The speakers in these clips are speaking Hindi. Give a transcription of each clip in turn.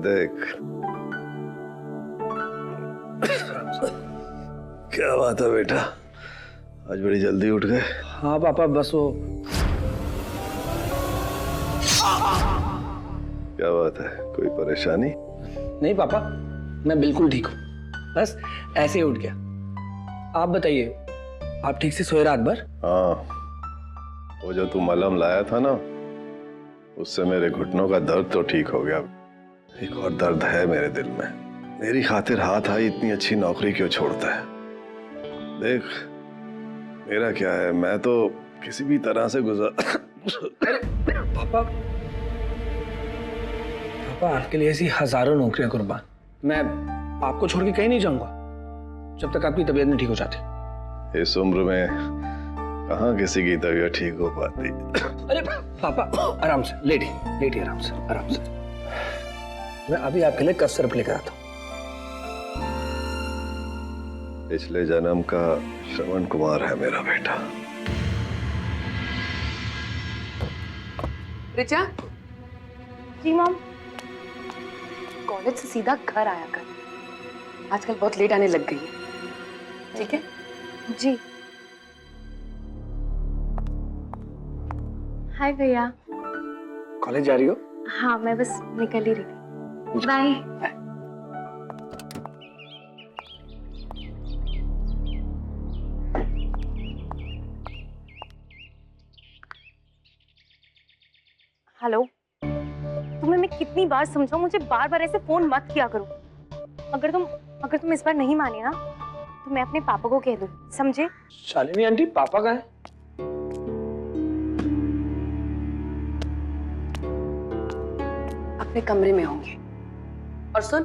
देख। क्या बात है बेटा, आज बड़ी जल्दी उठ गए? हाँ पापा, बस वो। क्या बात है, कोई परेशानी? नहीं पापा, मैं बिल्कुल ठीक हूँ, बस ऐसे ही उठ गया। आप बताइए, आप ठीक से सोए रात भर? हाँ, वो जो तू मलहम लाया था ना, उससे मेरे घुटनों का दर्द तो ठीक हो गया। एक और दर्द है मेरे दिल में। मेरी खातिर हाथ आई इतनी अच्छी नौकरी क्यों छोड़ता है? देख, मेरा क्या है, मैं तो किसी भी तरह से पापा, पापा आपके लिए ऐसी हजारों नौकरियां कुर्बान। मैं आपको छोड़ के कहीं नहीं जाऊंगा जब तक आपकी तबीयत नहीं ठीक हो जाती। इस उम्र में कहाँ किसी की तबीयत ठीक हो पाती। अरे पापा, आराम से लेटिए, लेटिए आराम से, आराम से। मैं अभी आपके लिए कफ सिरप लेकर आता हूँ। पिछले जन्म का श्रवण कुमार है मेरा बेटा। रिचा। जी मॉम। कॉलेज से सीधा घर आया कर, आजकल बहुत लेट आने लग गई है, ठीक है? जी। हाय भैया। कॉलेज जा रही हो? हाँ, मैं बस निकल ही रही थी। बाय। हेलो, तुम्हें मैं कितनी बार समझाऊं, मुझे बार बार ऐसे फोन मत किया करो। अगर तुम इस बार नहीं माने ना, तो मैं अपने पापा को कह दूं, समझे? शालिनी आंटी, पापा कहाँ हैं? अपने कमरे में होंगे। और सुन,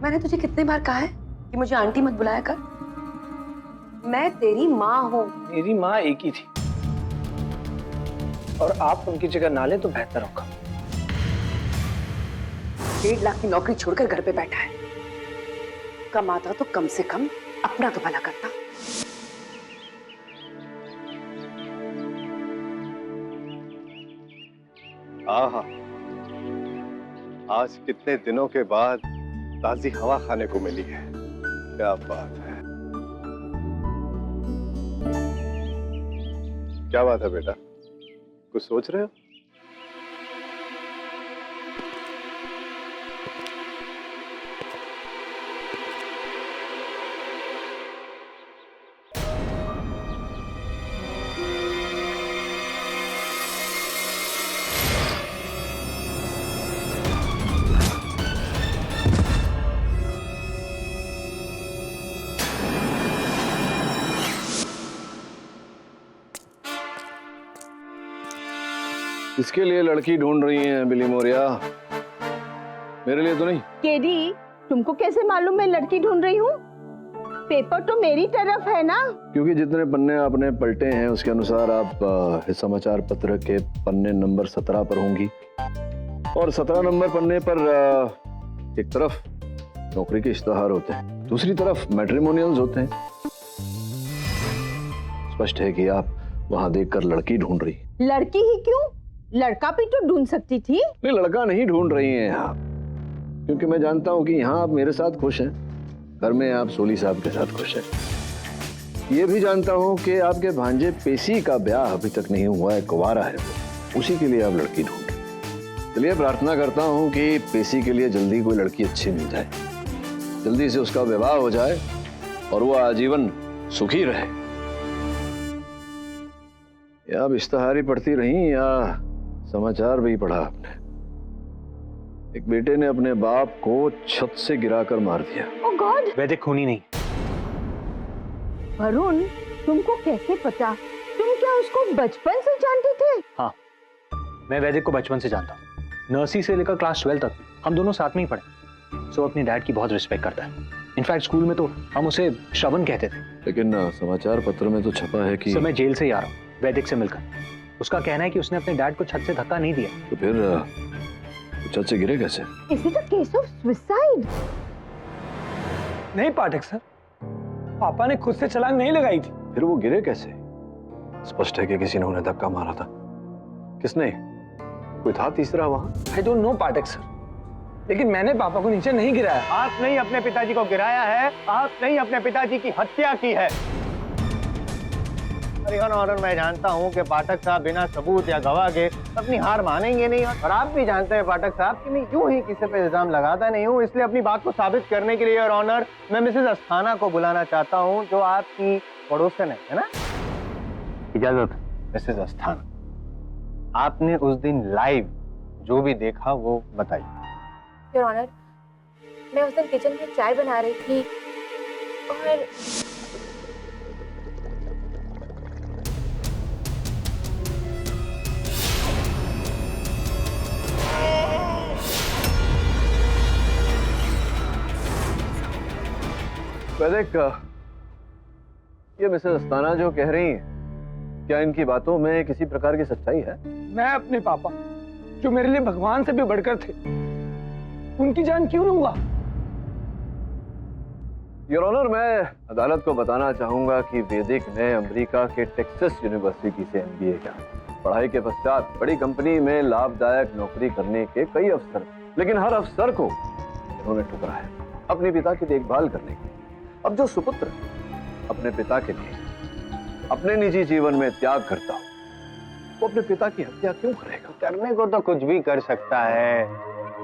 मैंने तुझे कितने बार कहा है कि मुझे आंटी मत बुलाया कर। मैं तेरी माँ हूँ। मेरी माँ एक ही थी, और आप उनकी जगह ना ले तो बेहतर होगा। 1.5 लाख की नौकरी छोड़कर घर पे बैठा है, कमाता तो कम से कम अपना तो भला करता। आहा, आज कितने दिनों के बाद ताजी हवा खाने को मिली है। क्या बात है, क्या बात है बेटा, कुछ सोच रहे हो? किसके लिए लड़की ढूंढ रही हैं बिली मोरिया? मेरे लिए तो नहीं। केडी, तुमको कैसे मालूम मैं लड़की ढूंढ रही हूँ? पेपर तो मेरी तरफ है ना। क्योंकि जितने पन्ने आपने पलटे हैं उसके अनुसार आप इस समाचार पत्र के पन्ने नंबर 17 पर होंगी, और 17 नंबर पन्ने पर एक तरफ नौकरी के इश्तहार होते हैं, दूसरी तरफ मैट्रिमोनियल्स होते हैं। स्पष्ट है कि आप वहां देखकर लड़की ढूंढ रही। लड़की ही क्यों, लड़का भी तो ढूंढ सकती थी। नहीं, लड़का नहीं ढूंढ रही हैं आप, क्योंकि मैं जानता हूं कि यहाँ आप मेरे साथ खुश हैं, घर में आप सोली साहब के साथ खुश हैं। ये भी जानता हूं कि आपके भांजे पेशी का ब्याह अभी तक नहीं हुआ है, कुंवारा है वो, उसी के लिए आप लड़की ढूंढ रहे। चलिए, प्रार्थना करता हूं कि पेशी के लिए जल्दी कोई लड़की अच्छी मिल जाए, जल्दी से उसका विवाह हो जाए और वो आजीवन सुखी रहे। या आप इश्तहार ही पढ़ती रही या समाचार भी पढ़ा आपने? एक बेटे ने अपने बाप को छत से गिराकर मार दिया। ओह गॉड। वैदिक खूनी नहीं। वरुण, तुमको कैसे पता? तुम क्या उसको बचपन से जानते थे? हाँ, मैं वैदिक को बचपन से जानता हूँ। नर्सरी से लेकर क्लास 12 तक हम दोनों साथ में ही पढ़े। सो अपने डैड की बहुत रिस्पेक्ट करता है। इनफैक्ट स्कूल में तो हम उसे श्रवण कहते थे। लेकिन समाचार पत्र में तो छपा है कि मैं जेल से ही आ रहा हूँ वैदिक से मिलकर। उसका कहना है कि उसने अपने डैड को छत से धक्का नहीं दिया। तो फिर छत से गिरे कैसे? Is it a case of suicide? नहीं पाठक सर, पापा ने खुद से छलांग नहीं लगाई थी। फिर वो गिरे कैसे? स्पष्ट है कि किसी ने उन्हें धक्का मारा था। किसने? कोई था तीसरा वहां? I don't know Pathak sir, लेकिन मैंने पापा को नीचे नहीं गिराया। आप नहीं अपने पिताजी को गिराया है, आप नहीं अपने पिताजी की हत्या की है। योर ऑनर, मैं जानता हूं कि पाठक साहब बिना सबूत या गवाह के अपनी हार मानेंगे नहीं, और आप भी जानते हैं पाठक साहब कि मैं यूं ही किसी पे इल्जाम लगाता नहीं हूं। इसलिए अपनी बात को साबित करने के लिए योर ऑनर, मैं मिसेस अस्थाना को बुलाना चाहता हूं, जो आपकी पड़ोसन है ना? इजाजत। मिसेस अस्थाना, आपने उस दिन लाइव जो भी देखा वो बताइए। योर ऑनर, मैं उस दिन किचन में चाय बना रही थी और वैदिक, ये मिसेस अस्थाना जो कह रही हैं, क्या इनकी बातों में किसी प्रकार की सच्चाई है? मैं अपने पापा, जो मेरे लिए भगवान से भी बढ़कर थे, उनकी जान क्यों लूंगा? योर ऑनर, मैं अदालत को बताना चाहूंगा कि वैदिक ने अमेरिका के टेक्सास यूनिवर्सिटी से MBA किया। पढ़ाई के पश्चात बड़ी कंपनी में लाभदायक नौकरी करने के कई अवसर, लेकिन हर अवसर को इन्होंने ठुकराया अपने पिता की देखभाल करने के। अब जो सुपुत्र अपने पिता के लिए अपने निजी जीवन में त्याग करता हो, वो अपने पिता की हत्या क्यों करेगा? करने को तो कुछ भी कर सकता है,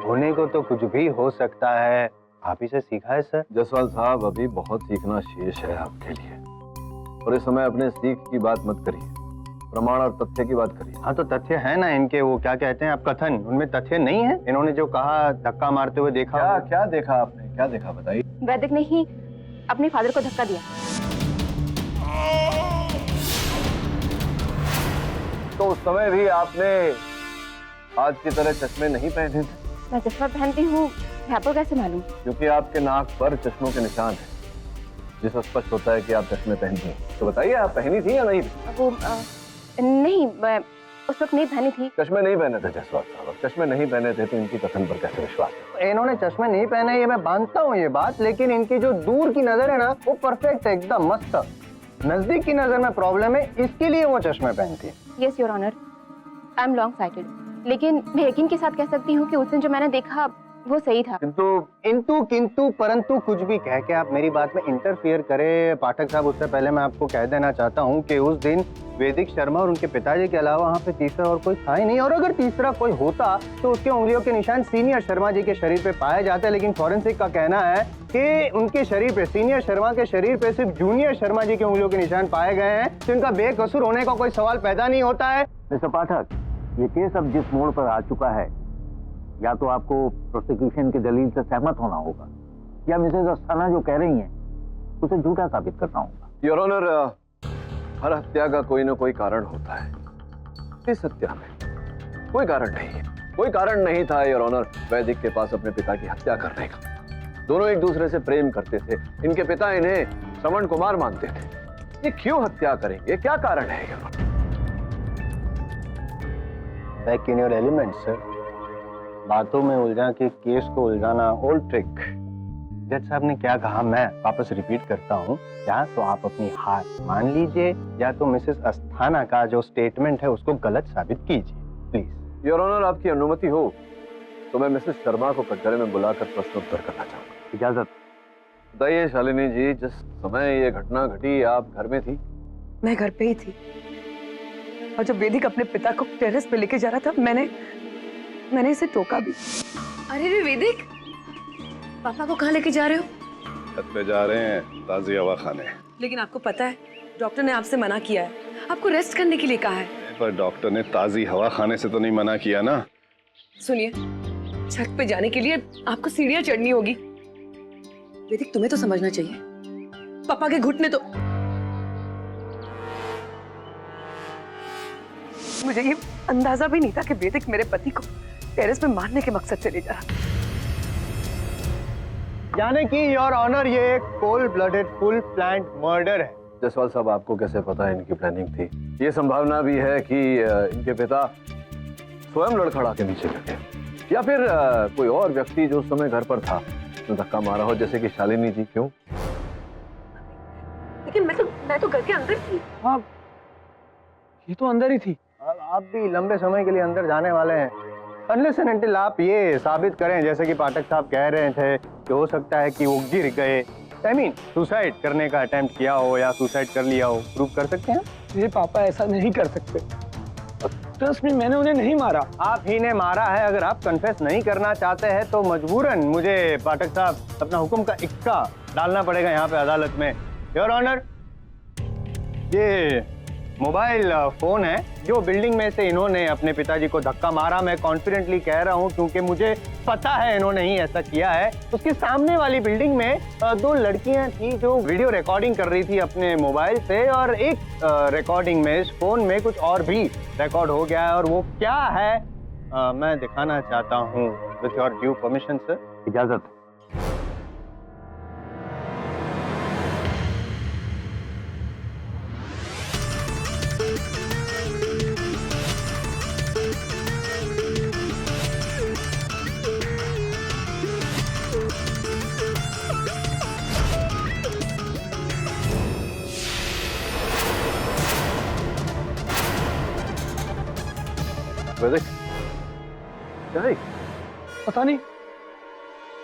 होने को तो कुछ भी हो सकता है। आप ही से सीखा है सर। जसवाल साहब, अभी बहुत सीखना शेष है आपके लिए, और इस समय अपने सीख की बात मत करिए, प्रमाण और तथ्य की बात करिए। हाँ, तो तथ्य है ना इनके, वो क्या कहते हैं आप, कथन, उनमें तथ्य नहीं है? इन्होंने जो कहा धक्का मारते हुए देखा। क्या क्या देखा आपने, क्या देखा बताइए। वैदिक ने ही अपने फादर को धक्का दिया। तो उस समय भी आपने आज की तरह चश्मे नहीं पहने थे? मैं चश्मा पहनती हूँ, आपको कैसे मालूम? क्योंकि आपके नाक पर चश्मों के निशान हैं, जिससे स्पष्ट होता है कि आप चश्मे पहनती हैं। तो बताइए, आप पहनी थी या नहीं? वो नहीं, मैं उस वक्त नहीं पहनी थी। चश्मे नहीं पहने थे जसवाल साहब, चश्मे नहीं पहने थे तो इनकी कथन पर कैसे विश्वास है? इन्होंने चश्मे नहीं पहने, ये मैं मानता हूँ ये बात, लेकिन इनकी जो दूर की नजर है ना, वो परफेक्ट है, एकदम मस्त। नजदीक की नजर में प्रॉब्लम है, इसके लिए वो चश्मे पहनती है। Yes your honour, I am long sighted, लेकिन मैं यकीन के साथ कह सकती हूँ कि उस दिन जो मैंने देखा वो सही था। किंतु परंतु कुछ भी कह के आप मेरी बात में इंटरफियर करे पाठक साहब, उससे पहले मैं आपको कह देना चाहता हूँ कि उस दिन वैदिक शर्मा और उनके पिताजी के अलावा वहाँ पे तीसरा और कोई था ही नहीं, और अगर तीसरा कोई होता तो उसके उंगलियों के निशान सीनियर शर्मा जी के शरीर पे पाए जाते, लेकिन फॉरेंसिक का कहना है कि उनके शरीर पे, सीनियर शर्मा के शरीर पे सिर्फ जूनियर शर्मा जी के उंगलियों के निशान पाए गए हैं, तो इनका बेकसूर होने का कोई सवाल पैदा नहीं होता है। मिस्टर पाठक, ये केस अब जिस मोड़ पर आ चुका है, या तो आपको प्रोसिक्यूशन की दलील से सहमत होना होगा, या मिसेस अस्थाना जो कह रही हैं उसे झूठा साबित करना होगा। योर ऑनर, हर हत्या का कोई ना कोई कारण होता है। इस हत्या में कोई कारण नहीं है, कोई कारण नहीं था योर ऑनर वैदिक के पास अपने पिता की हत्या करने का। दोनों एक दूसरे से प्रेम करते थे, इनके पिता इन्हें श्रवण कुमार मानते थे। ये क्यों हत्या करेंगे, क्या कारण है your honour? Back in your element sir, बातों में उलझा के केस को उलझाना ओल्ड ट्रिक। जज साहब ने क्या कहा मैं वापस रिपीट करता हूँ, या तो आप अपनी हार मान लीजिए, या तो मिसेस अस्थाना का जो स्टेटमेंट है उसको गलत साबित कीजिए प्लीज। योर ऑनर, आपकी अनुमति हो तो मैं मिसेस शर्मा को कटघरे में बुलाकर प्रश्नोत्तर करना चाहूंगा। इजाजत। बताइए शालिनी जी, जिस समय ये घटना घटी आप घर में थी? मैं घर पे ही थी, और जब वैदिक अपने पिता को टेरेस पे लेके जा रहा था, मैंने इसे टोका भी। अरे रे वैदिक, पापा को कहाँ लेके जा रहे हो? छत पे जा रहे हैं, ताजी हवा खाने। लेकिन आपको पता है डॉक्टर ने आपसे मना किया है, आपको रेस्ट करने के लिए कहा है। पर डॉक्टर ने ताजी हवा खाने से तो नहीं मना किया ना। सुनिए, छत पे जाने के लिए आपको सीढ़ियां चढ़नी होगी। वैदिक, तुम्हें तो समझना चाहिए, पापा के घुटने तो। मुझे ये अंदाजा भी नहीं था कि वैदिक मेरे पति को टेरेस पे मारने के मकसद से ले जा रहा। यानी कि योर ऑनर ये एक cold blooded full planned murder है। जसवाल साहब, आपको कैसे पता है इनकी प्लानिंग थी? ये संभावना भी है कि इनके पिता स्वयं लड़खड़ा के नीचे गिर गए, या फिर कोई और व्यक्ति जो उस समय घर पर था तो धक्का मारा हो, जैसे कि शालिनी जी। क्यों? लेकिन मैं तो घर के अंदर थी। हाँ, ये तो अंदर ही थी। आप भी लंबे समय के लिए अंदर जाने वाले हैं, अनलेस एंड अनटिल आप ये साबित करें, जैसे कि पाठक साहब कह रहे थे कि हो सकता है कि वो गिर गए, आई मीन सुसाइड करने का अटेम्प्ट किया हो या सुसाइड कर लिया हो, प्रूव कर सकते हैं? मेरे पापा ऐसा नहीं कर सकते। ट्रस्ट मी, मैंने उन्हें नहीं मारा। आप ही ने मारा है। अगर आप कन्फेस नहीं करना चाहते हैं तो मजबूरन मुझे पाठक साहब अपना हुक्म का इक्का डालना पड़ेगा यहाँ पे अदालत में। योर ऑनर, ये मोबाइल फोन है जो बिल्डिंग में से इन्होंने अपने पिताजी को धक्का मारा। मैं कॉन्फिडेंटली कह रहा हूँ क्योंकि मुझे पता है इन्होंने ही ऐसा किया है। उसके सामने वाली बिल्डिंग में दो लड़कियां थी जो वीडियो रिकॉर्डिंग कर रही थी अपने मोबाइल से, और एक रिकॉर्डिंग में, इस फोन में कुछ और भी रिकॉर्ड हो गया है, और वो क्या है मैं दिखाना चाहता हूँ with your due permission sir. इजाजत। वैदिक, क्या है? पता नहीं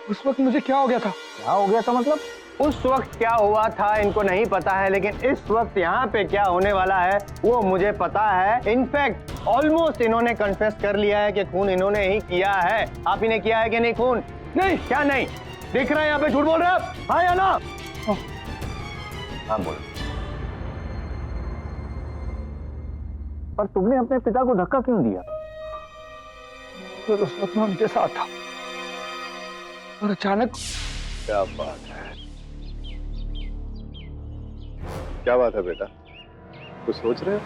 उस वक्त मुझे क्या हो गया था। क्या हो गया था मतलब? उस वक्त क्या हुआ था इनको नहीं पता है, लेकिन इस वक्त यहाँ पे क्या होने वाला है वो मुझे पता है। इनफैक्ट ऑलमोस्ट इन्होंने कन्फेस कर लिया है कि खून इन्होंने ही किया है। आप ही ने किया है कि नहीं खून? नहीं। क्या नहीं दिख रहा है यहाँ पे? झूठ बोल रहे हैं आप? हाँ या ना? हाँ बोलो। पर तुमने अपने पिता को धक्का क्यों दिया? तो उस वक्त मैं उनके साथ था और अचानक। क्या बात है, क्या बात है बेटा, कुछ सोच रहे हो?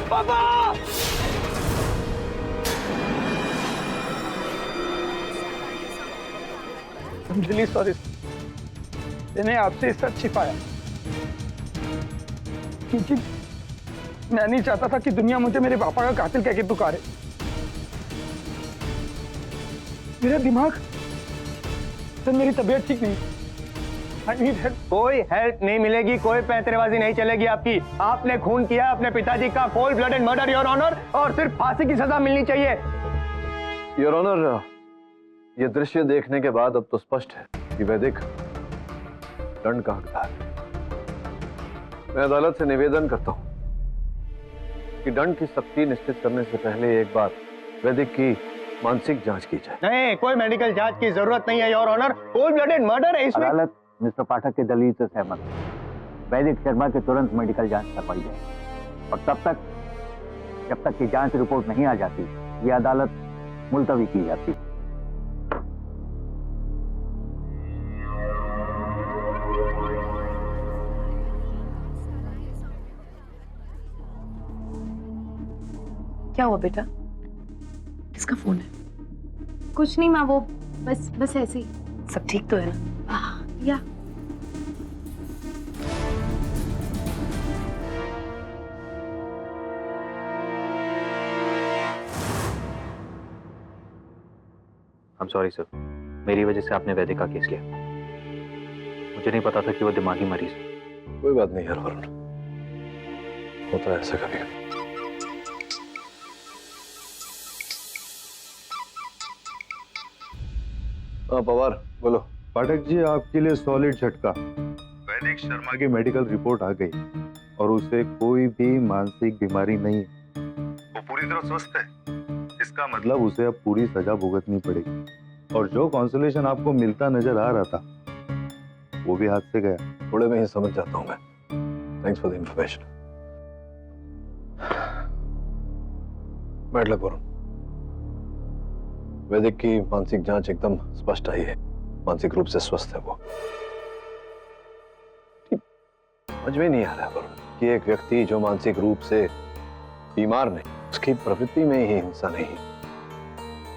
पापा! I'm really sorry. मैंने आपसे सच छिपाया क्योंकि मैं नहीं चाहता था कि दुनिया मुझे मेरे पापा का कातिल कह के पुकारे। मेरा दिमाग, सर मेरी तबीयत ठीक नहीं। I need help. कोई हेल्प नहीं मिलेगी, कोई पैंतरेबाजी नहीं चलेगी आपकी। आपने खून किया अपने पिताजी का, cold blooded murder your honour, और सिर्फ फांसी की सजा मिलनी चाहिए। योर ऑनर, ये दृश्य देखने के बाद अब तो स्पष्ट है कि वैदिक दंड का हकदार है। मैं अदालत से निवेदन करता हूं कि दंड की सख्ती निश्चित करने से पहले एक बार वैदिक की मानसिक जांच की जाए। नहीं, कोई मेडिकल जांच की जरूरत नहीं है your honour. Cold blooded murder है इसमें। अदालत मिस्टर पाठक के दलील से सहमत है। वैदिक शर्मा के तुरंत मेडिकल जांच करवाई जाए, और तब तक जब तक की जांच रिपोर्ट नहीं आ जाती ये अदालत मुलतवी की जाती। क्या हुआ बेटा? किसका फोन है? कुछ नहीं माँ, वो बस ऐसे ही। सब ठीक तो है ना? या I'm sorry सर, मेरी वजह से आपने वैदिक का केस लिया। मुझे नहीं पता था कि वो दिमागी मरीज है। कोई बात नहीं यार वरुण, होता है ऐसा कभी। हाँ पवार बोलो। पाठक जी, आपके लिए सॉलिड झटका। वैदिक शर्मा की मेडिकल रिपोर्ट आ गई और उसे कोई भी मानसिक बीमारी नहीं है, वो पूरी तरह स्वस्थ है। इसका मतलब उसे अब पूरी सजा भुगतनी पड़ेगी, और जो कॉन्सोलेशन आपको मिलता नजर आ रहा था वो भी हाथ से गया। थोड़े में ही समझ जाता हूं मैं। Thanks for the information. बैठ लो वरुण। वैदिक की मानसिक जांच एकदम स्पष्ट आई है, मानसिक रूप से स्वस्थ है वो। समझ में नहीं आ रहा वरुण कि एक व्यक्ति जो मानसिक रूप से बीमार नहीं, उसकी प्रवृत्ति में ही हिंसा नहीं,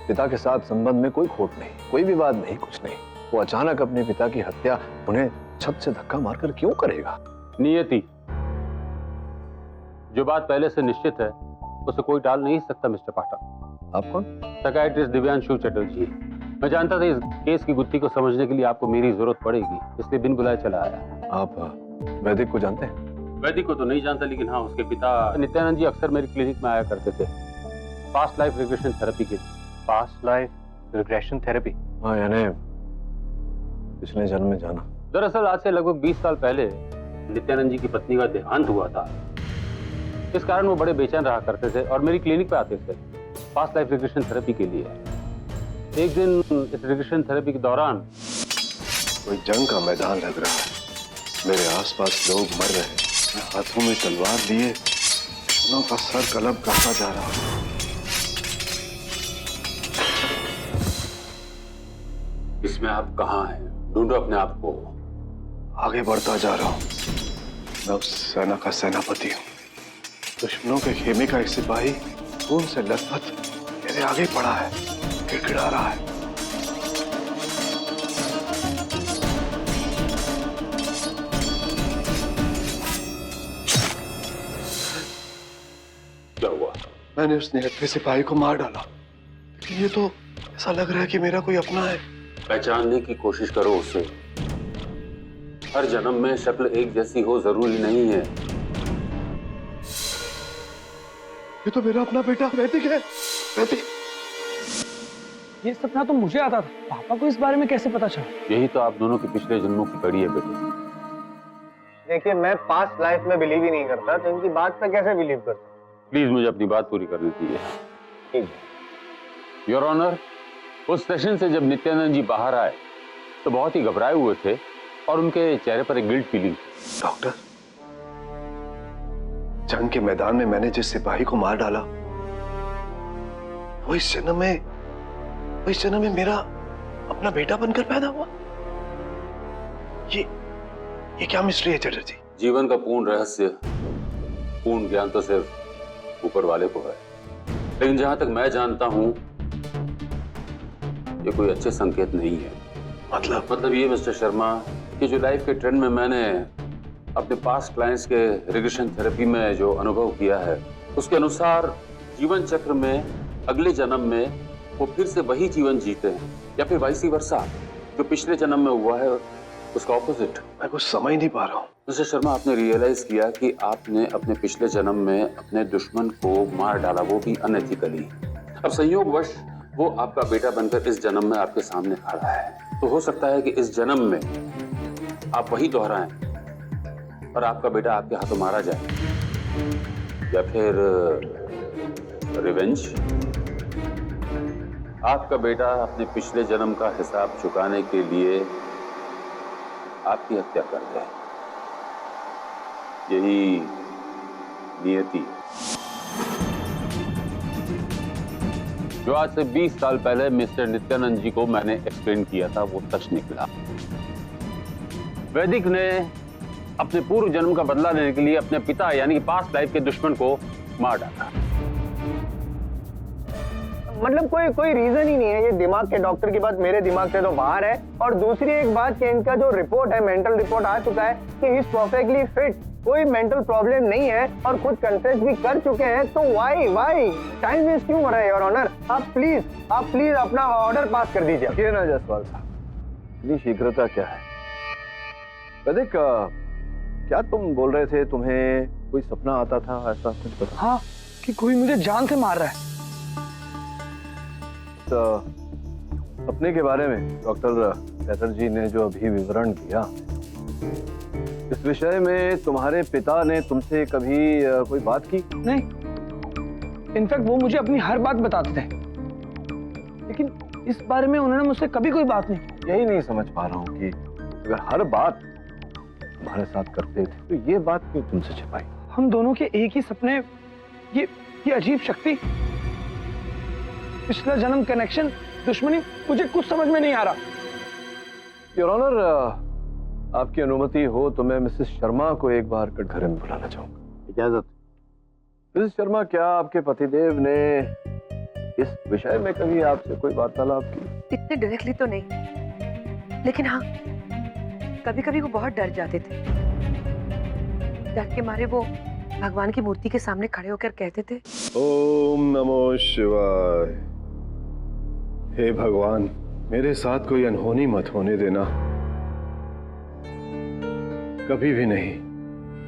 पिता के साथ संबंध में कोई खोट नहीं, कोई विवाद नहीं, कुछ नहीं, वो अचानक अपने पिता की हत्या उन्हें छत से धक्का मारकर क्यों करेगा? नियति, जो बात पहले से निश्चित है उसे कोई टाल नहीं सकता मिस्टर पाठक। आप कौन? साइकियाट्रिस्ट दिव्यांशु चटर्जी। मैं जानता था इस केस की गुत्थी को समझने के लिए आपको मेरी जरूरत पड़ेगी, इसलिए बिन बुलाए चला आया। आप वैदिक को जानते हैं? वैदिक को तो नहीं जानता, लेकिन हाँ, उसके पिता नित्यानंद जी अक्सर मेरी क्लिनिक में आया करते थे पास्ट लाइफ रिग्रेशन थेरेपी के। Past life regression therapy? हाँ, यानी पिछले जन्म में जाना। दरअसल आज से लगभग 20 साल पहले नित्यानंद जी की पत्नी का देहांत हुआ था। इस कारण वो बड़े बेचैन रहा करते थे और मेरी क्लिनिक पे आते थे पास्ट लाइफ रिग्रेशन थेरेपी के लिए। एक दिन इस रिग्रेशन थेरेपी के दौरान कोई जंग का मैदान लग रहा है, मेरे आसपास लोग मर रहे हैं, मैं हाथों में तलवार लिए दुश्मनों का सर कलम करता जा रहा हूं। इसमें आप कहाँ हैं? ढूंढो अपने आप को। आगे बढ़ता जा रहा हूं। मैं उस सेना का सेनापति हूं। दुश्मनों के खेमे का एक सिपाही खून से लथपथ मेरे आगे पड़ा है, गिड़गिड़ा रहा है। क्या हुआ? मैंने उस निहत्थे सिपाही को मार डाला, लेकिन ये तो ऐसा लग रहा है कि मेरा कोई अपना है। पहचानने की कोशिश करो उसे। हर जन्म में शक्ल एक जैसी हो जरूरी नहीं है। ये तो मेरा अपना बेटा वैदिक है। वैदिक, ये सपना तो मुझे आता था, पापा को इस बारे में कैसे पता चला? यही तो आप दोनों के पिछले जन्मों की कड़ी है बेटे। देखिए, मैं पास्ट लाइफ में बिलीव ही नहीं करता, तो इनकी बात पे कैसे बिलीव करता? प्लीज मुझे अपनी बात पूरी करनी चाहिए। योर ऑनर, उस सेशन से जब नित्यानंद जी बाहर आए तो बहुत ही घबराए हुए थे और उनके चेहरे पर एक गिल्ट फीलिंग। डॉक्टर, जंग के मैदान में मैंने जिस सिपाही को मार डाला वो इस जन्म में मेरा अपना बेटा बनकर पैदा हुआ। ये क्या मिस्ट्री है चटर्जी? जीवन का पूर्ण रहस्य, पूर्ण ज्ञान तो सिर्फ ऊपर वाले को है, लेकिन जहां तक मैं जानता हूं ये कोई अच्छे संकेत नहीं है। मतलब ये मिस्टर शर्मा कि जो लाइफ के ट्रेंड में मैंने अपने पास्ट क्लाइंट्स के रिग्रेशन थेरेपी में जो अनुभव किया है, उसके अनुसार जीवन चक्र में अगले जन्म में वो फिर से वही जीवन जीते हैं, या फिर वाइसी वर्सा, जो पिछले जन्म में हुआ है उसका ऑपोजिट। मैं कुछ समझ नहीं पा रहा हूँ। मिस्टर शर्मा, आपने रियलाइज किया कि आपने अपने पिछले जन्म में अपने दुश्मन को मार डाला, वो भी अनएथिकली। अब संयोगवश वो आपका बेटा बनकर इस जन्म में आपके सामने खड़ा है, तो हो सकता है कि इस जन्म में आप वही दोहराएं और आपका बेटा आपके हाथों मारा जाए, या फिर रिवेंज। आपका बेटा अपने पिछले जन्म का हिसाब चुकाने के लिए आपकी हत्या कर दे। यही नियति। जो आज से 20 साल पहले मिस्टर नित्यानंद जी को मैंने एक्सप्लेन किया था, वो सच निकला। वैदिक ने अपने पूर्व जन्म का बदला लेने के लिए अपने पिता यानी कि पास्ट लाइफ के दुश्मन को मार डाला। मतलब कोई रीजन ही नहीं है। ये दिमाग के डॉक्टर की बात मेरे दिमाग से तो बाहर है। और दूसरी एक बात कि इनका जो रिपोर्ट है, मेंटल रिपोर्ट आ चुका है कि ही इज परफेक्टली फिट, कोई मेंटल प्रॉब्लम नहीं है और खुद कंफेस भी कर चुके हैं। तो वाई टाइम वेस्ट क्यों हो रहा है योर ऑनर? आप प्लीज अपना ऑर्डर पास कर दीजिए। ये ना जसवाल साहब, इतनी शीघ्रता क्या है? वैदिक, क्या तुम बोल रहे थे तुम्हें कोई सपना आता था, ऐसा कुछ पता? हाँ, कि कोई मुझे जान से मार रहा है। तो सपने के बारे में डॉक्टर चटर्जी ने जो अभी विवरण दिया, इस विषय में तुम्हारे पिता ने तुमसे कभी कोई बात की? नहीं, इनफैक्ट वो मुझे अपनी हर बात बताते थे, लेकिन इस बारे में उन्होंने मुझसे कभी कोई बात नहीं। यही नहीं समझ पा रहा हूँ कि अगर हर बात तुम्हारे साथ करते थे तो ये बात क्यों तुमसे छिपाई? हम दोनों के एक ही सपने, ये अजीब शक्ति, पिछला जन्म कनेक्शन, दुश्मनी, मुझे कुछ समझ में नहीं आ रहा। योर ऑनर, आपकी अनुमति हो तो मैं मिसेस शर्मा को एक बार कटघरे में बुलाना चाहूंगा। इजाजत। मिसेस शर्मा, क्या आपके पतिदेव ने इस विषय में कभी आपसे कोई वार्तालाप की? इतने डायरेक्टली तो नहीं, लेकिन हाँ, कभी कभी वो बहुत डर जाते थे। डर के मारे वो भगवान की मूर्ति के सामने खड़े होकर कहते थे, ओम नमो शिवाय। हे भगवान, मेरे साथ कोई अनहोनी मत होने देना, कभी भी नहीं,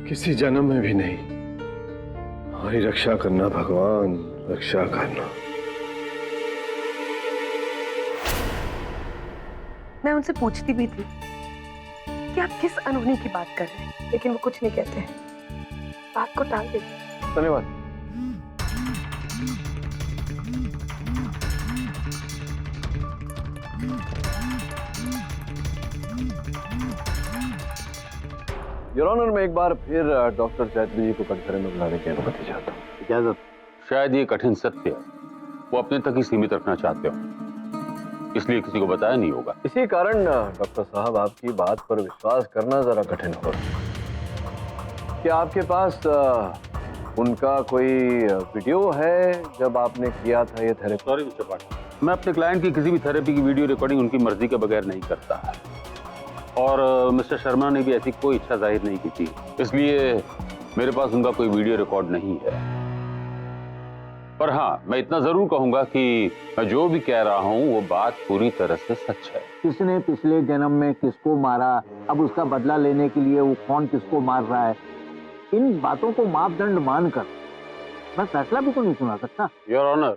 किसी जन्म में भी नहीं। हमारी रक्षा करना भगवान, रक्षा करना। मैं उनसे पूछती भी थी कि आप किस अनहोनी की बात कर रहे हैं, लेकिन वो कुछ नहीं कहते हैं, बात को टाल देते हैं। धन्यवाद। योर ऑनर, मैं एक बार फिर डॉक्टर चैटर्जी जी को कटघरे में बुलाने की अनुमति चाहता हूँ। इजाजत। शायद ये कठिन सत्य वो अपने तक ही सीमित रखना चाहते हो, इसलिए किसी को बताया नहीं होगा। इसी कारण डॉक्टर साहब आपकी बात पर विश्वास करना जरा कठिन हो रहा है। क्या आपके पास उनका कोई वीडियो है जब आपने किया था ये थेरेपी? सॉरी मिस्टर पाटिल, मैं अपने क्लाइंट की किसी भी थेरेपी की वीडियो रिकॉर्डिंग उनकी मर्जी के बगैर नहीं करता, और मिस्टर शर्मा ने भी ऐसी कोई इच्छा जाहिर नहीं की थी, इसलिए मेरे पास उनका कोई वीडियो रिकॉर्ड नहीं है। पर हाँ, मैं इतना जरूर कहूंगा कि मैं जो भी कह रहा हूं वो बात पूरी तरह से सच है। किसने पिछले जन्म में किसको मारा, अब उसका बदला लेने के लिए वो कौन किसको मार रहा है, इन बातों को मापदंड मानकर मैं फैसला भी तो नहीं सुना सकता। योर ऑनर,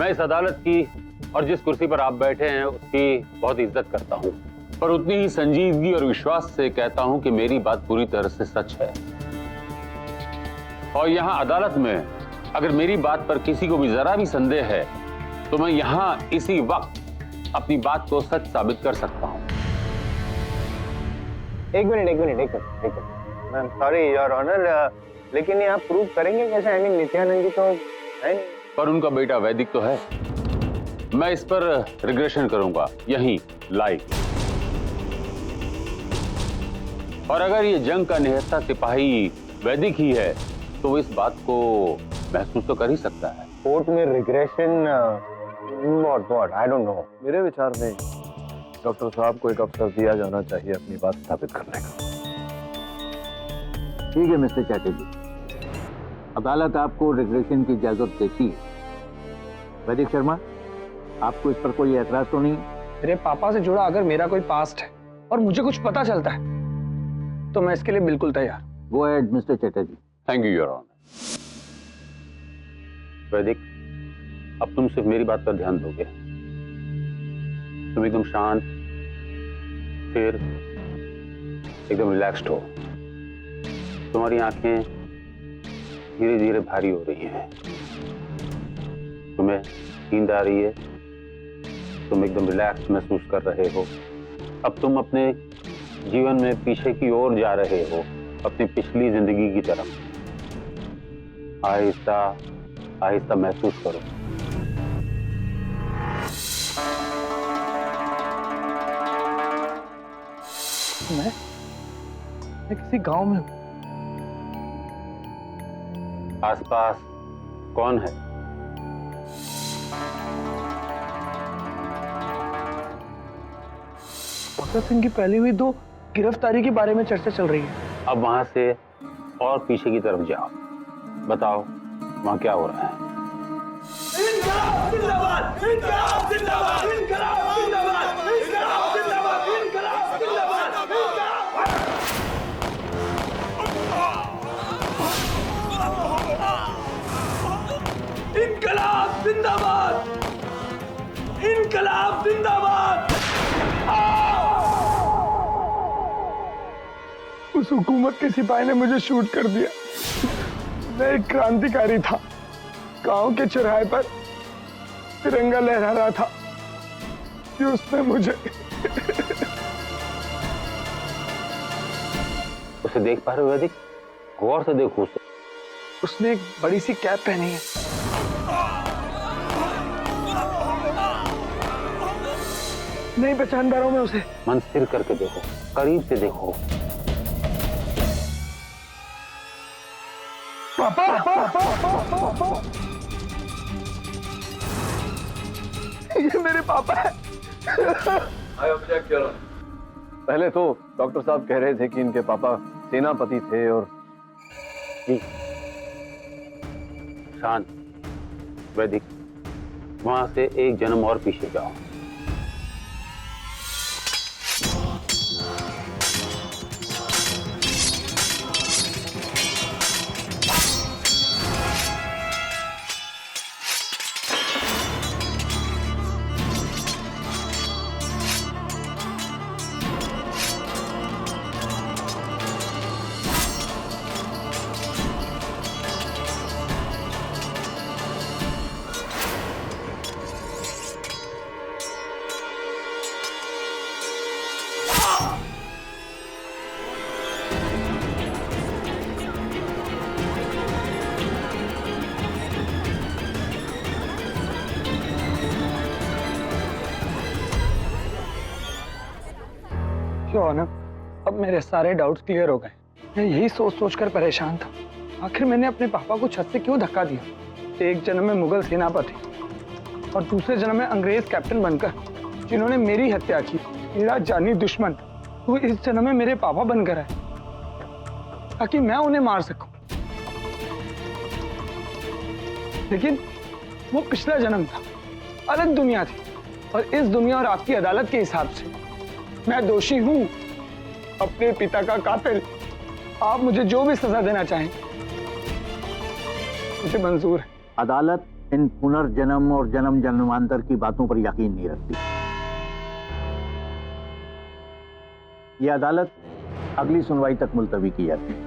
मैं इस अदालत की और जिस कुर्सी पर आप बैठे हैं उसकी बहुत इज्जत करता हूं, पर उतनी ही संजीदगी और विश्वास से कहता हूं कि मेरी बात पूरी तरह से सच है। और यहां अदालत में अगर मेरी बात पर किसी को भी जरा भी संदेह है तो मैं यहां इसी वक्त अपनी बात को सच साबित कर सकता हूं। एक minute. Ma'am sorry your honour, लेकिन ये आप प्रूव करेंगे कैसे? आई मीन नित्यानंद जी तो है नहीं। पर उनका बेटा वैदिक तो है। मैं इस पर रिग्रेशन करूंगा यहीं लाइव। और अगर ये जंग का निहत्था सिपाही वैदिक ही है तो वो इस बात को महसूस तो कर ही सकता है। कोर्ट में regression what I don't know. मेरे विचार में डॉक्टर साहब को एक अवसर दिया जाना चाहिए अपनी बात स्थापित करने का। ठीक है मिस्टर चैटर्जी, अदालत आपको रिग्रेशन की इजाजत देती है। वैदिक शर्मा, आपको इस पर कोई एतराज तो नहीं? मेरे पापा से जुड़ा अगर मेरा कोई पास्ट है और मुझे कुछ पता चलता है तो मैं इसके लिए बिल्कुल तैयार। Go ahead mister Chatterjee. Thank you your honour. Vaidik, अब तुम सिर्फ मेरी बात पर ध्यान दोगे। तुम एकदम शांत, फिर एकदम रिलैक्स्ड हो। तुम्हारी आंखें धीरे धीरे भारी हो रही हैं, तुम्हें नींद आ रही है, तुम एकदम रिलैक्स महसूस कर रहे हो। अब तुम अपने जीवन में पीछे की ओर जा रहे हो, अपनी पिछली जिंदगी की तरफ। आहिस्ता आहिस्ता महसूस करो। मैं किसी गांव में हूं। आसपास कौन है? भगत सिंह की पहली हुई 2 गिरफ्तारी के बारे में चर्चा चल रही है। अब वहां से और पीछे की तरफ जाओ, बताओ वहां क्या हो रहा है? इंकलाब जिंदाबाद! इंकलाब जिंदाबाद! इंकलाब जिंदाबाद! इंकलाब जिंदाबाद! इंकलाब जिंदाबाद! इंकलाब जिंदाबाद! इंकलाब जिंदाबाद! उस हुकूमत के सिपाही ने मुझे शूट कर दिया। मैं एक क्रांतिकारी था, गांव के चौराहे पर तिरंगा लहरा रहा था कि उसने मुझे उसे देख पा रहे हो वैदिक? गौर से देखो उसे। उसने एक बड़ी सी कैप पहनी है। नहीं पहचान पा रहा हूं मैं उसे। मन स्थिर करके देखो, करीब से देखो। पापा! ये मेरे पापा है। पहले तो डॉक्टर साहब कह रहे थे कि इनके पापा सेनापति थे और जी। शांत, वैदिक, वहां से एक जन्म और पीछे जाओ। क्यों ना, अब मेरे सारे डाउट्स क्लियर हो गए। मैं यही सोच सोच कर परेशान था, आखिर मैंने अपने पापा को छत से क्यों धक्का दिया। एक जन्म में मुगल सेनापति और दूसरे जन्म में अंग्रेज कैप्टन बनकर जिन्होंने मेरी हत्या की, मेरा जानी दुश्मन, वो इस जन्म में मेरे पापा बनकर आए ताकि मैं उन्हें मार सकूं। लेकिन वो पिछला जन्म था, अलग दुनिया थी, और इस दुनिया और आपकी अदालत के हिसाब से मैं दोषी हूं, अपने पिता का कातिल। आप मुझे जो भी सजा देना चाहें मुझे मंजूर है। अदालत इन पुनर्जन्म और जन्म जन्मांतर की बातों पर यकीन नहीं रखती। यह अदालत अगली सुनवाई तक मुलतवी की जाती है।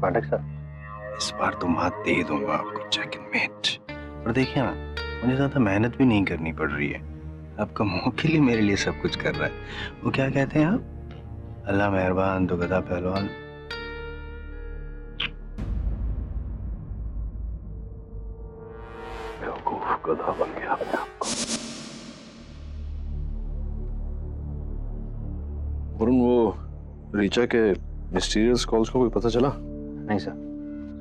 पाठक साहब, इस बार तो मात दे ही दूंगा आपको चेकमेट। और देखिए ना, मुझे ज्यादा मेहनत भी नहीं करनी पड़ रही है। आपका मुंह के लिए मेरे लिए सब कुछ कर रहा है। वो क्या कहते हैं आप, अल्लाह मेहरबान तो गधा पहलवान। बेवकूफ गधा बन गया अपने आप को। वरुण, वो रीचा के मिस्टीरियस कॉल्स का कोई पता चला? नहीं सर।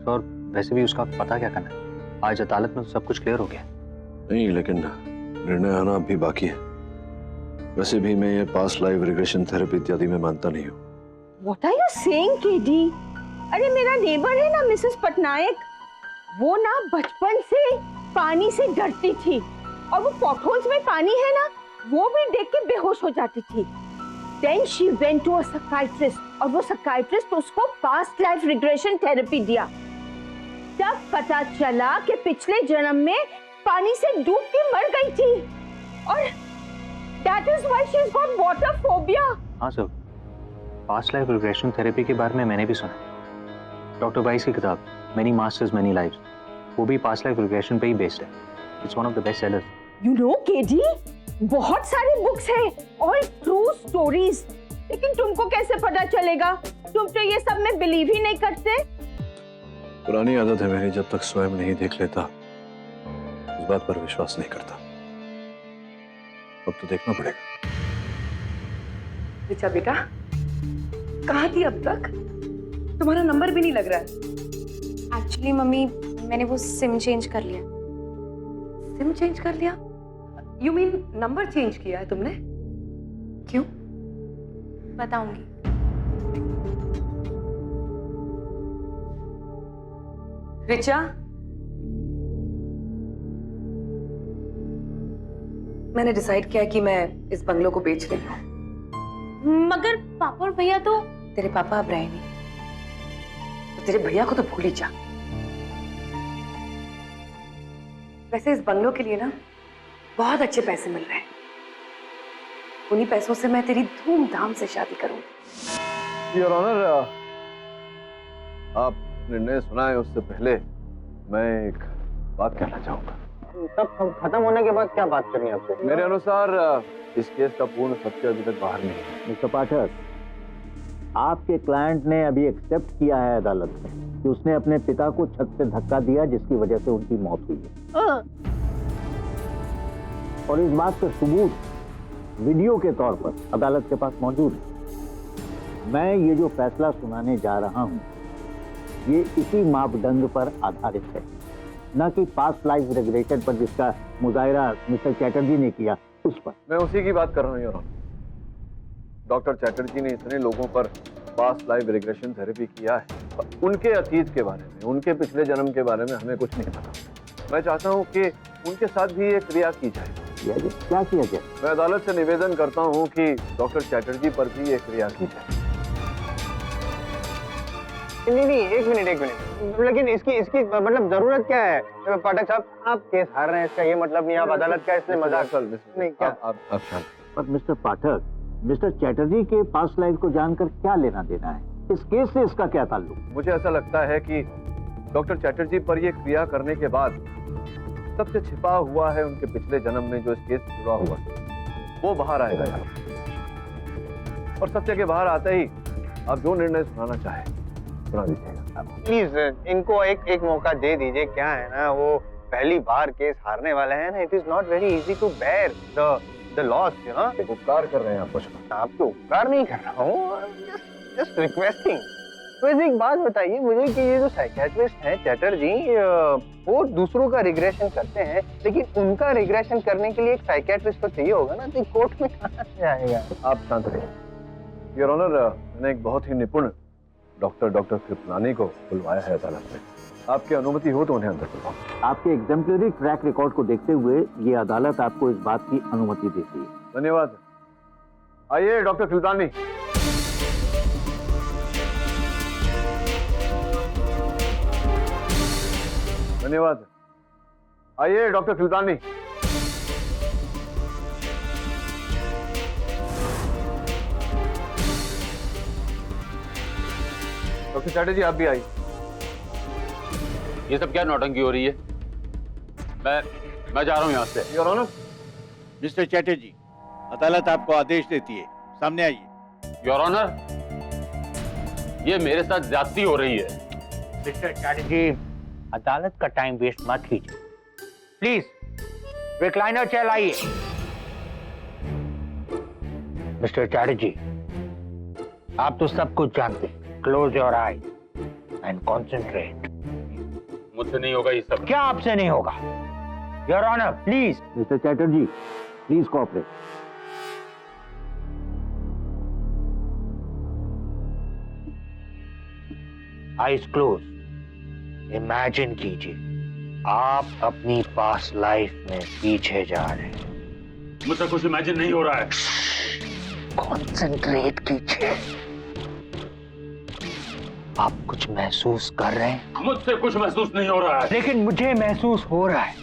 और वैसे भी उसका पता क्या करना है, आज अदालत में तो सब कुछ क्लियर हो गया। नहीं, लेकिन निर्णय आना अभी बाकी है। वैसे भी मैं ये पास्ट लाइफ रिग्रेशन थेरेपी इत्यादि में मानता नहीं हूँ। What are you saying, KD? अरे मेरा नेबर है ना मिसेस पटनायक, वो ना बचपन से पानी से डरती थी, और वो पॉटहोल्स में पानी है ना, वो भी देख के बेहोश हो जाती थी। Then she went to a psychiatrist, और वो psychiatrist उसको पास्ट लाइफ रिग्रेशन थेरेपी दिया। तब पता चला कि पिछले जन्म में पानी से डूब के मर गई थी, और that is why she's got water phobia। हाँ sir, past life regression therapy के बारे में मैंने भी सुना। डॉक्टर वाइस की किताब मेनी मास्टर्स मेनी लाइव्स, वो भी पास्ट लाइफ रिग्रेशन पे ही बेस्ड है। It's one of the best sellers. You know, KD, बहुत सारी बुक्स है, ऑल ट्रू स्टोरीज, लेकिन तुमको कैसे पता चलेगा? तुम तो ये सब में बिलीव ही नहीं करते। पुरानी आदत है मेरी, जब तक स्वयं नहीं देख लेता इस बात पर विश्वास नहीं करता। अब तो देखना पड़ेगा। ऋचा बेटा, कहाँ थी अब तक? तुम्हारा नंबर भी नहीं लग रहा है। एक्चुअली मम्मी, मैंने वो सिम चेंज कर लिया। सिम चेंज कर लिया? यू मीन नंबर चेंज किया है तुमने? क्यों? बताऊंगी। ऋचा, मैंने डिसाइड किया कि मैं इस बंगलो को बेच रही हूँ। मगर पापा और भैया तो... तेरे पापा अब रहे नहीं, तो तेरे भैया को तो भूल ही जा। वैसे इस बंगलो के लिए ना बहुत अच्छे पैसे मिल रहे हैं। उन्हीं पैसों से मैं तेरी धूमधाम से शादी करूंगी। योर ऑनर, आप निर्णय सुनाए उससे पहले मैं एक बात कहना चाहूंगा। तब खत्म होने के बाद क्या बात करनी है आपसे? मेरे अनुसार इस केस का पूर्ण सत्य अभी तक बाहर नहीं है। मिस्टर पाठक, आपके क्लाइंट ने अभी एक्सेप्ट किया है अदालत में कि उसने अपने पिता को छत से धक्का दिया, जिसकी वजह से उनकी मौत हुई है। और इस बात का सबूत वीडियो के तौर पर अदालत के पास मौजूद है। मैं ये जो फैसला सुनाने जा रहा हूं, ये इसी मापदंड पर आधारित है, न कि पास्ट लाइफ रिग्रेशन पर जिसका मुजाहिरा मिस्टर चैटर्जी ने किया उस पर। मैं उसी की बात कर रहा हूँ योर ऑनर। डॉक्टर चैटर्जी ने इतने लोगों पर पास्ट लाइफ रिग्रेशन थेरेपी किया है, उनके अतीत के बारे में, उनके पिछले जन्म के बारे में हमें कुछ नहीं पता। मैं चाहता हूँ कि उनके साथ भी एक क्रिया की जाए। क्या किया जाए? मैं अदालत से निवेदन करता हूँ कि डॉक्टर चैटर्जी पर भी एक क्रिया की जाए। नहीं, एक मिनट, लेकिन इसकी मतलब जरूरत क्या है? पाठक साहब, आप केस हार रहे हैं, इसका ये मतलब नहीं आप अदालत का इसलिए मजाक नहीं क्या? आप शांत। पर मिस्टर पाठक, मिस्टर चैटर्जी के पास्ट लाइफ को जानकर क्या लेना देना है? इस केस से इसका क्या ताल्लुक? मुझे ऐसा लगता है कि डॉक्टर चैटर्जी पर यह क्रिया करने के बाद सबसे छिपा हुआ है उनके पिछले जन्म में जो इस केस से जुड़ा हुआ वो बाहर आएगा और सत्य के बाहर आते ही आप जो निर्णय सुनाना चाहे सुना दीजिएगा। प्लीज इनको एक मौका दे दीजिए। क्या है ना, वो पहली बार केस हारने वाले हैं ना। It is not very easy to bear the loss, you know. उपकार कर रहे हैं आप? कुछ आपको उपकार नहीं कर रहा हूँ, जस्ट रिक्वेस्टिंग। वैसे एक बात बताइए मुझे कि ये जो साइकियाट्रिस्ट हैं चैटर्जी, वो दूसरों का रिग्रेशन करते हैं, लेकिन उनका रिग्रेशन करने के लिए एक साइकियाट्रिस्ट तो चाहिए होगा ना, तो कोर्ट में कहाँ से आएगा? आप शांत रहिए। योर ऑनर, मैंने एक बहुत ही निपुण डॉक्टर कृपलानी को बुलवाया है अदालत में। आपकी अनुमति हो तो उन्हें अंदर बुलवाओ। आपके एग्जेम्पलरी ट्रैक रिकॉर्ड को देखते हुए ये अदालत आपको इस बात की अनुमति देती है। धन्यवाद। आइए डॉक्टर कृपलानी। धन्यवाद। आइए डॉक्टर कृपलानी। डॉक्टर चैटर्जी आप भी आइए। ये सब क्या नौटंकी हो रही है? मैं जा रहा हूँ यहाँ से। Your honour. मिस्टर चैटर्जी, अदालत आपको आदेश देती है, सामने आइए। योर ऑनर, ये मेरे साथ ज्यादती हो रही है। मिस्टर चैटर्जी, अदालत का टाइम वेस्ट मत कीजिए। प्लीज रिक्लाइनर चेयर लाइए। मिस्टर चैटर्जी, आप तो सब कुछ जानते हैं। Close your eyes and concentrate. मुझसे नहीं होगा ये सब। क्या आपसे नहीं होगा? Your honour please. Mister Chatterjee please cooperate. Eyes close. Imagine कीजिए आप अपनी पास्ट लाइफ में पीछे जा रहे हैं। मुझसे कुछ इमेजिन नहीं हो रहा है। कॉन्सेंट्रेट कीजिए। आप कुछ महसूस कर रहे हैं? मुझसे कुछ महसूस नहीं हो रहा है। लेकिन मुझे महसूस हो रहा है।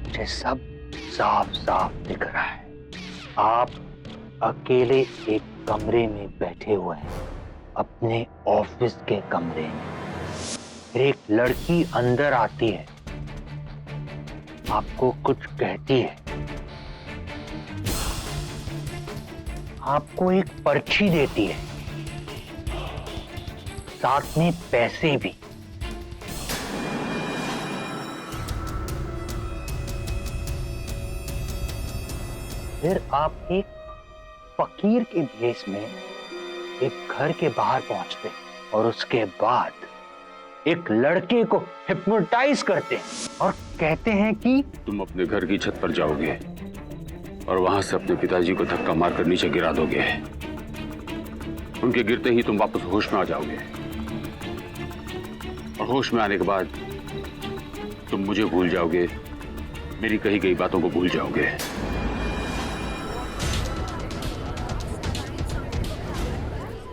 मुझे सब साफ साफ दिख रहा है। आप अकेले एक कमरे में बैठे हुए हैं, अपने ऑफिस के कमरे में। फिर एक लड़की अंदर आती है, आपको कुछ कहती है, आपको एक पर्ची देती है, साथ में पैसे भी। फिर आप एक फकीर के भेष में एक घर के बाहर पहुंचते और उसके बाद एक लड़के को हिप्नोटाइज करते हैं और कहते हैं कि तुम अपने घर की छत पर जाओगे और वहां से अपने पिताजी को धक्का मारकर नीचे गिरा दोगे। उनके गिरते ही तुम वापस होश में आ जाओगे और होश में आने के बाद तुम मुझे भूल जाओगे, मेरी कही गई बातों को भूल जाओगे।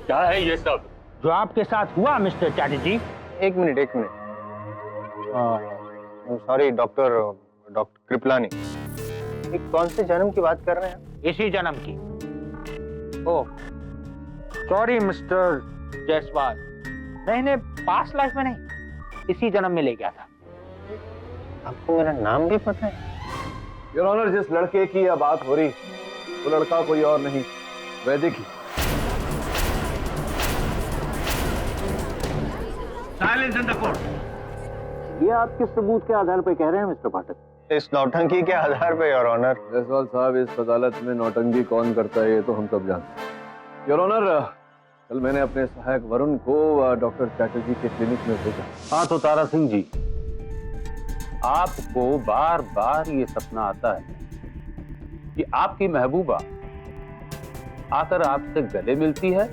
क्या है ये सब जो आपके साथ हुआ मिस्टर चैटर्जी? एक मिनट सॉरी डॉक्टर कृपलानी, कौन से जन्म की बात कर रहे हैं? इसी जन्म की। ओह सॉरी मिस्टर जायसवाल, मैंने पास्ट लाइफ में नहीं, इसी जन्म में ले गया था। आपको मेरा नाम भी पता है? योर ऑनर, जिस लड़के की यह बात हो रही वो लड़का कोई और नहीं, वैदिक ही। Silence in the court. ये आप किस सबूत के आधार पर कह रहे हैं मिस्टर पाठक? इस नौटंकी के आधार पर योर ऑनर। जायसवाल साहब, इस अदालत में नौटंकी कौन करता है ये तो हम सब जानते हैं। योर ऑनर, कल मैंने अपने सहायक वरुण को डॉक्टर चैटर्जी के क्लिनिक में भेजा। हाँ तो तारा सिंह जी, आपको बार बार ये सपना आता है कि आपकी महबूबा आकर आपसे गले मिलती है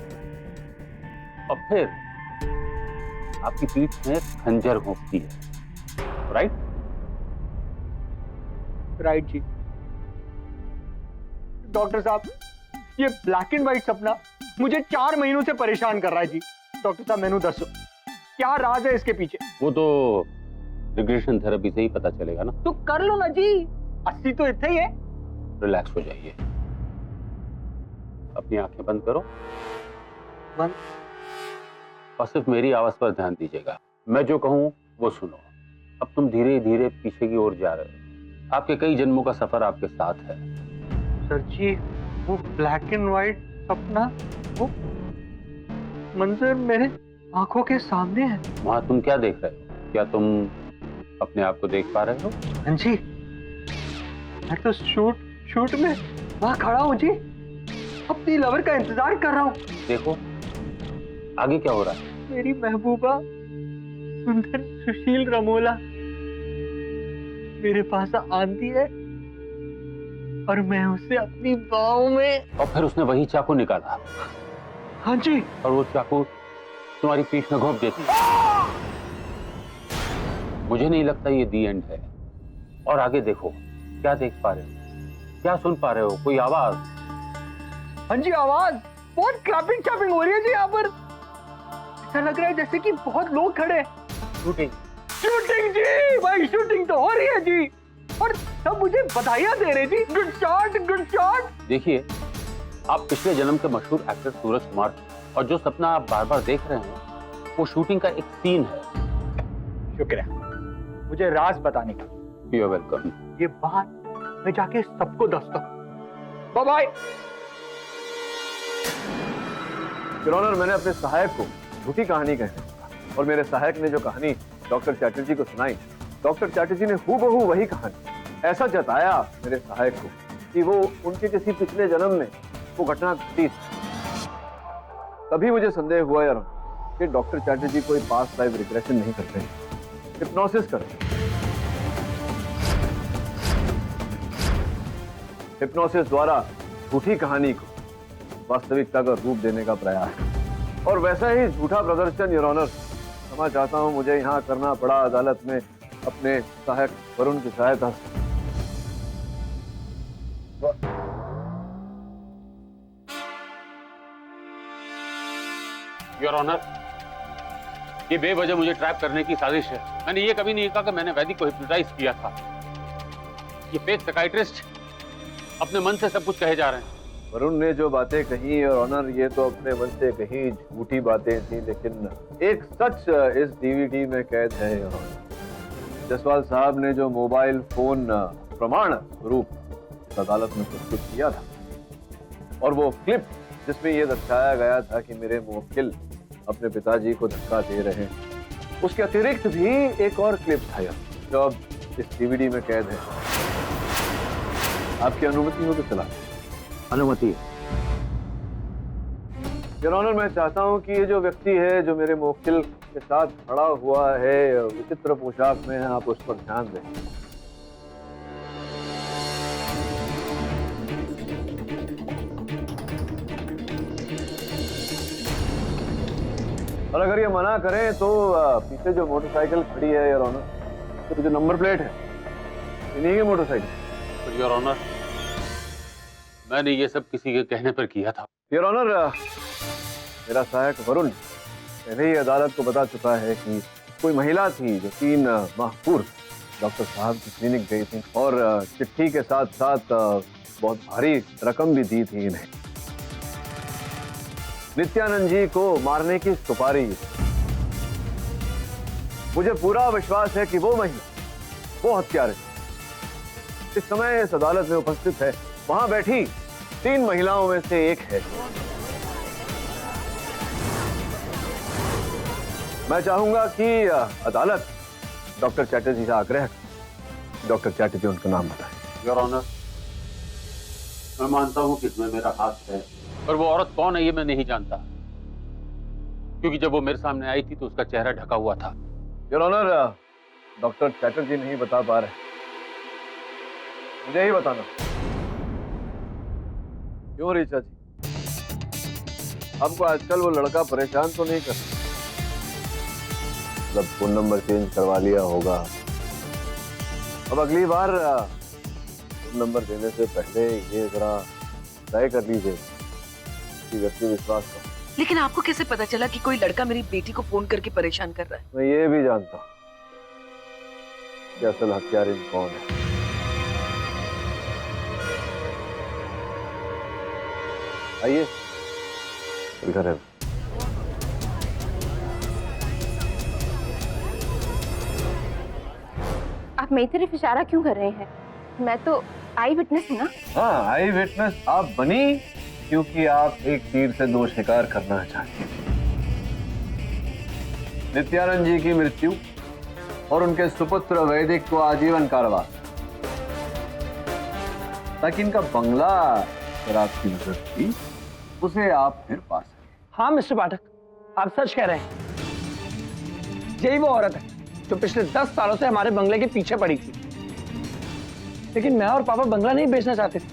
और फिर आपकी पीठ में खंजर घोंपती है, राइट? राइट जी। डॉक्टर साहब, ये ब्लैक एंड व्हाइट सपना मुझे 4 महीनों से परेशान कर रहा है जी। डॉक्टर साहब मैनू दसो क्या राज है इसके पीछे? वो तो रिग्रेशन थेरेपी से ही पता चलेगा ना। तो कर लो ना जी, 80 तो इतना ही है। रिलैक्स हो जाइए, अपनी आंखें बंद करो, बंद। और सिर्फ मेरी आवाज पर ध्यान दीजिएगा। मैं जो कहूं वो सुनो। अब तुम धीरे धीरे पीछे की ओर जा रहे हो। आपके कई जन्मों का सफर आपके साथ है। सर जी, वो ब्लैक एंड व्हाइट सपना, वो मंजर मेरे आंखों के सामने है। वहां तुम क्या देख रहे हो? क्या तुम अपने आप को देख पा रहे हो? हाँ जी, मैं तो शूट में वहां खड़ा हूँ जी, अपनी लवर का इंतजार कर रहा हूँ। देखो आगे क्या हो रहा है। मेरी महबूबा सुंदर सुशील रमोला मेरे पास आती है और मैं उसे अपनी बाहों में। और फिर उसने वही चाकू निकाला। हाँ जी। और वो चाकू तुम्हारी पीठ में घोंप देती। मुझे नहीं लगता ये दी एंड है। और आगे देखो, क्या देख पा रहे हो? क्या सुन पा रहे हो? कोई आवाज? हाँ जी, आवाज बहुत क्लैपिंग चैपिंग हो रही है जी। यहाँ पर ऐसा लग रहा है जैसे कि बहुत लोग खड़े हैं। शूटिंग जी, भाई शूटिंग तो हो रही है जी, और सब मुझे बधाइयां दे रहे जी। Good shot, good shot. देखिए, आप पिछले जन्म के मशहूर एक्टर सूरज कुमार थे, और जो सपना आप बार बार देख रहे हैं वो शूटिंग का एक सीन है। शुक्रिया मुझे राज बताने का। You are welcome. ये बात मैं जाके सबको दसता हूं। Bye bye. योर ऑनर, मैंने अपने सहायक को झूठी कहानी कहने और मेरे सहायक ने जो कहानी डॉक्टर चैटर्जी को सुनाई, डॉक्टर चैटर्जी ने हूबहू वही कहानी ऐसा जताया मेरे सहायक को कि वो उनके किसी पिछले जन्म में वो घटना घटी। तभी मुझे संदेह हुआ यार कि डॉक्टर चैटर्जी कोई पास्ट लाइफ रिग्रेशन नहीं करते, हिप्नोसिस करते। हिप्नोसिस द्वारा झूठी कहानी को वास्तविकता का रूप देने का प्रयास, और वैसा ही झूठा प्रदर्शन योर ऑनर क्षमा चाहता हूं मुझे यहाँ करना पड़ा अदालत में अपने सहायक वरुण की सहायता से। योर ऑनर, ये बेवजह मुझे ट्रैप करने की साजिश है। मैंने ये कभी नहीं कहा कि मैंने वैदिक को हिप्नोटाइज किया था। ये फेक साइकियाट्रिस्ट अपने मन से सब कुछ कहे जा रहे हैं। वरुण ने जो बातें कही और ऑनर, ये तो अपने मन से कही झूठी बातें थी, लेकिन एक सच इस डीवीडी में कैद है। जसवाल साहब ने जो मोबाइल फोन प्रमाण रूप अदालत में प्रस्तुत किया था, और वो क्लिप जिसमें ये दर्शाया गया था कि मेरे मुवक्किल अपने पिताजी को धक्का दे रहे हैं, उसके अतिरिक्त भी एक और क्लिप था जो अब इस डीवीडी में कैद है। आपकी अनुमति हो तो चला। अनुमति। योर ऑनर, मैं चाहता हूं कि ये जो व्यक्ति है जो मेरे मुवक्किल के साथ खड़ा हुआ है विचित्र पोशाक में है, आप उस पर ध्यान दें। और अगर ये मना करें तो पीछे जो मोटरसाइकिल खड़ी है योर ऑनर, तो जो नंबर प्लेट है इन्हीं की मोटरसाइकिल। योर ऑनर, मैंने ये सब किसी के कहने पर किया था। योर ऑनर, मेरा सहायक वरुण पहले ही अदालत को बता चुका है कि कोई महिला थी जो 3 माह पूर्व डॉक्टर साहब की क्लिनिक गई थी और चिट्ठी के साथ साथ बहुत भारी रकम भी दी थी इन्हें। नित्यानंद जी को मारने की सुपारी। मुझे पूरा विश्वास है कि वो महिला, वो हत्यारे इस समय इस अदालत में उपस्थित है। वहां बैठी 3 महिलाओं में से एक है। मैं चाहूंगा कि अदालत डॉक्टर चैटर्जी से आग्रह, डॉक्टर चैटर्जी उनका नाम बताएं। योर ऑनर, मैं मानता हूं कि इसमें मेरा हाथ है, पर वो औरत कौन है ये मैं नहीं जानता, क्योंकि जब वो मेरे सामने आई थी तो उसका चेहरा ढका हुआ था। योर ऑनर, डॉक्टर चैटर्जी नहीं बता पा रहे, मुझे ही बताना। क्यों ऋचा जी, आपको आजकल वो लड़का परेशान तो नहीं करता? मतलब फोन नंबर चेंज करवा लिया होगा। अब अगली बार फोन नंबर देने से पहले ये जरा तय कर लीजिए कि व्यक्ति विश्वास का। लेकिन आपको कैसे पता चला कि कोई लड़का मेरी बेटी को फोन करके परेशान कर रहा है? मैं ये भी जानता हूँ कि असल हत्यारा कौन है। आइए इधर है। आप मेरी तरफ इशारा क्यों कर रहे हैं? मैं तो आई विटनेस हूँ ना। हाँ, आई विटनेस आप बनी क्योंकि आप एक तीर से दो शिकार करना चाहते हैं। नित्यानंद जी की मृत्यु और उनके सुपुत्र वैदिक को आजीवन कारावास, ताकि इनका बंगला आपकी नजर थी उसे आप फिर पा सके। हाँ मिस्टर पाठक, आप सच कह रहे हैं। यही वो औरत है जो पिछले 10 सालों से हमारे बंगले के पीछे पड़ी थी। लेकिन मैं और पापा बंगला नहीं बेचना चाहते थे,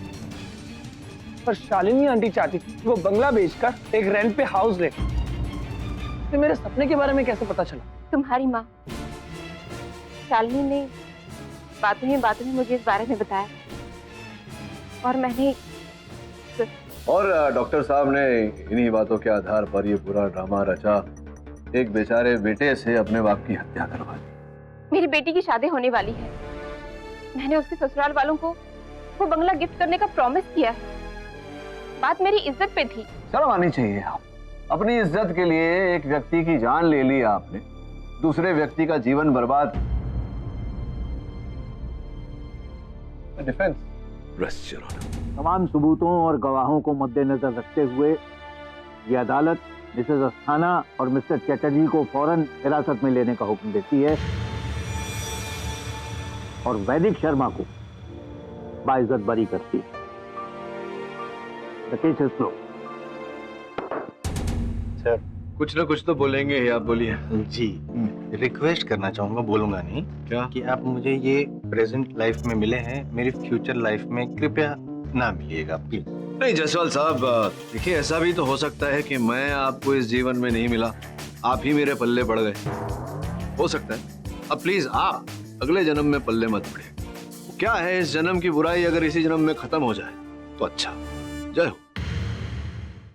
पर शालिनी आंटी चाहती थी कि वो बंगला बेचकर एक रेंट पे हाउस ले। तो मेरे सपने के बारे में कैसे पता चला? तुम्हारी माँ शालिनी ने बातों में मुझे इस बारे में बताया और मैंने और डॉक्टर साहब ने इन्हीं बातों के आधार पर ये पूरा ड्रामा रचा, एक बेचारे बेटे से अपने बाप की हत्या करवा दी। मेरी बेटी की शादी होने वाली है। मैंने उसके ससुराल वालों को वो बंगला गिफ्ट करने का प्रॉमिस किया है। बात मेरी इज्जत पे थी। शर्म आनी चाहिए। आप अपनी इज्जत के लिए एक व्यक्ति की जान ले ली आपने, दूसरे व्यक्ति का जीवन बर्बाद। डिफेंस। Rest your honour. तमाम सबूतों और गवाहों को मद्देनजर रखते हुए ये अदालत मिसेस अस्थाना और मिस्टर चटर्जी को फौरन हिरासत में लेने का हुक्म देती है और वैदिक शर्मा को बाइज्जत बरी करती है। The case is closed. Sir कुछ ना कुछ तो बोलेंगे ही, आप बोलिए। जी, रिक्वेस्ट करना चाहूंगा, बोलूंगा नहीं क्या? कि आप मुझे ये प्रेजेंट लाइफ में मिले हैं, मेरी फ्यूचर लाइफ में कृपया ना मिलिएगा प्लीज। नहीं जायसवाल साहब, देखिए ऐसा भी तो हो सकता है कि मैं आपको इस जीवन में नहीं मिला, आप ही मेरे पल्ले पड़ गए। हो सकता है। अब प्लीज आप अगले जन्म में पल्ले मत पड़े। क्या है इस जन्म की बुराई, अगर इसी जन्म में खत्म हो जाए तो अच्छा। जय हो।